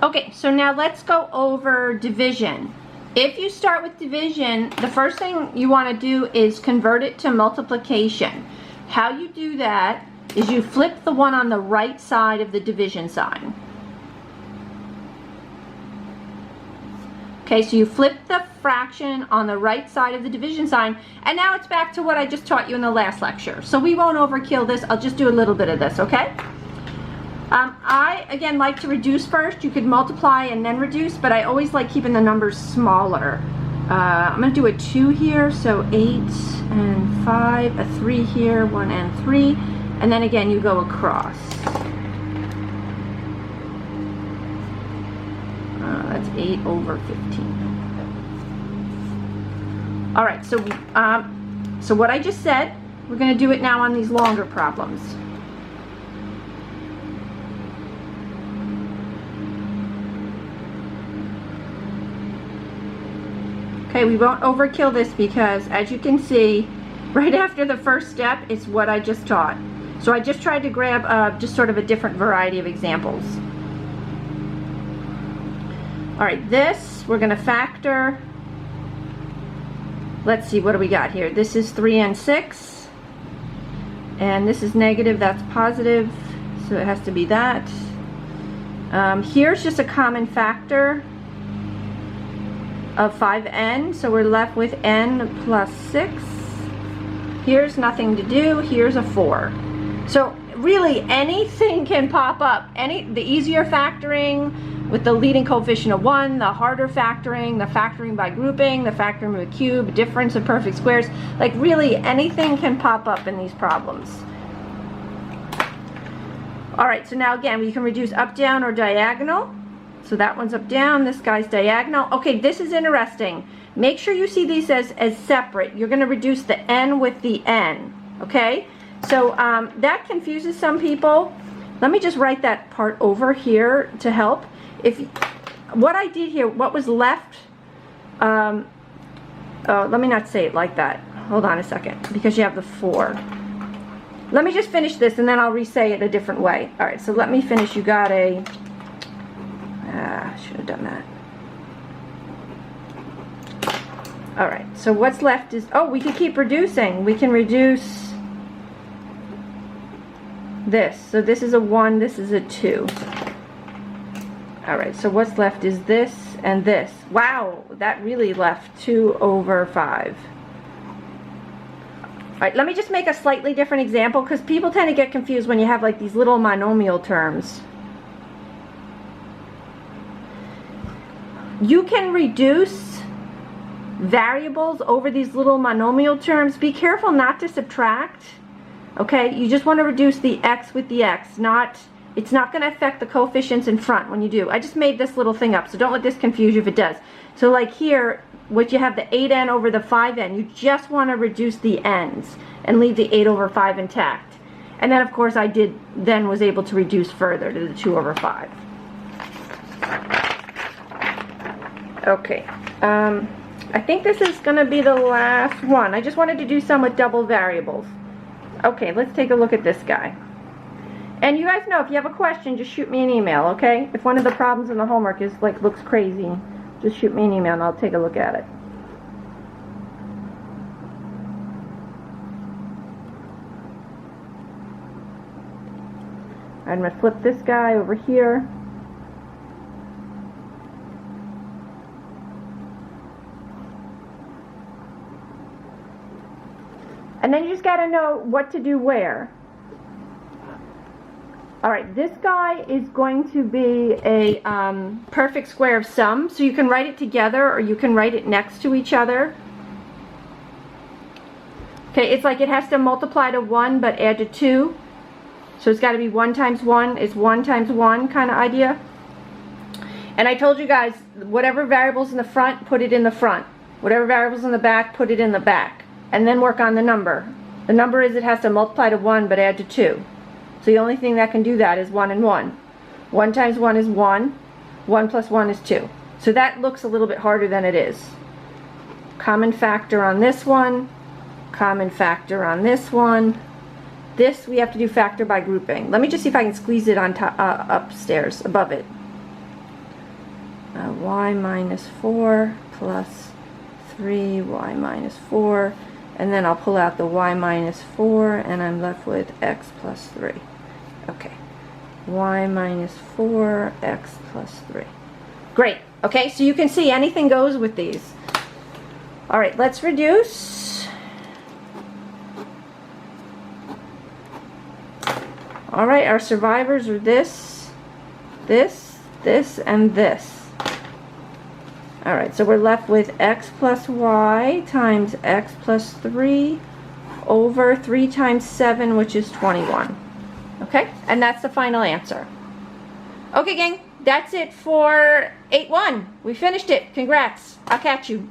Okay, so now let's go over division. If you start with division, the first thing you want to do is convert it to multiplication. How you do that is you flip the one on the right side of the division sign. Okay, so you flip the fraction on the right side of the division sign, and now it's back to what I just taught you in the last lecture. So we won't overkill this. I'll just do a little bit of this, okay? I, again, like to reduce first. You could multiply and then reduce, but I always like keeping the numbers smaller. I'm going to do a 2 here, so 8 and 5, a 3 here, 1 and 3, and then again you go across. That's 8 over 15. All right, so what I just said, we're going to do it now on these longer problems. Okay, we won't overkill this because, as you can see, right after the first step, it's what I just taught. So I just tried to grab just sort of a different variety of examples. All right, this, we're going to factor. Let's see, what do we got here? This is 3 and 6. And this is negative, that's positive. So it has to be that. Here's just a common factor of 5n, so we're left with n plus 6. Here's nothing to do, here's a 4. So really anything can pop up. The easier factoring with the leading coefficient of 1, the harder factoring, the factoring by grouping, the factoring with a cube, difference of perfect squares, like really anything can pop up in these problems. Alright, so now again we can reduce up, down, or diagonal. So that one's up, down, this guy's diagonal. Okay, this is interesting. Make sure you see these as separate. You're going to reduce the n with the n, okay? So that confuses some people. Let me just write that part over here to help. What I did here, what was left, let me not say it like that. Hold on a second, because you have the 4. Let me just finish this and then I'll re-say it a different way. All right, so let me finish. You got a... should have done that. Alright, so what's left is, oh, we can keep reducing. We can reduce this. So this is a 1, this is a 2. Alright, so what's left is this and this. Wow, that really left 2 over 5. Alright, let me just make a slightly different example because people tend to get confused when you have like these little monomial terms. You can reduce variables over these little monomial terms. Be careful not to subtract. Okay, you just want to reduce the x with the x. It's not going to affect the coefficients in front when you do. I just made this little thing up, so don't let this confuse you if it does. So like here, what you have the 8n over the 5n, you just want to reduce the n's and leave the 8 over 5 intact. And then of course I was able to reduce further to the 2 over 5. Okay, I think this is going to be the last one. I just wanted to do some with double variables. Okay, let's take a look at this guy. And you guys know, if you have a question, just shoot me an email, okay? If one of the problems in the homework is like looks crazy, just shoot me an email and I'll take a look at it. I'm going to flip this guy over here. And then you just got to know what to do where. Alright, this guy is going to be a perfect square of sum. So you can write it together or you can write it next to each other. Okay, it's like it has to multiply to 1 but add to 2. So it's got to be 1 times 1 is 1 times 1 kind of idea. And I told you guys, whatever variable's in the front, put it in the front. Whatever variable's in the back, put it in the back. And then work on the number. The number is it has to multiply to 1 but add to 2. So the only thing that can do that is 1 and 1. 1 times 1 is 1. 1 plus 1 is 2. So that looks a little bit harder than it is. Common factor on this one. Common factor on this one. This we have to do factor by grouping. Let me just see if I can squeeze it on top, upstairs, above it. y minus 4 plus 3y minus 4, and then I'll pull out the y minus 4, and I'm left with x plus 3. Okay, y minus 4, x plus 3. Great. Okay, so you can see anything goes with these. All right, let's reduce. All right, our survivors are this, this, this, and this. All right, so we're left with x plus y times x plus 3 over 3 times 7, which is 21. Okay, and that's the final answer. Okay, gang, that's it for 8-1. We finished it. Congrats. I'll catch you.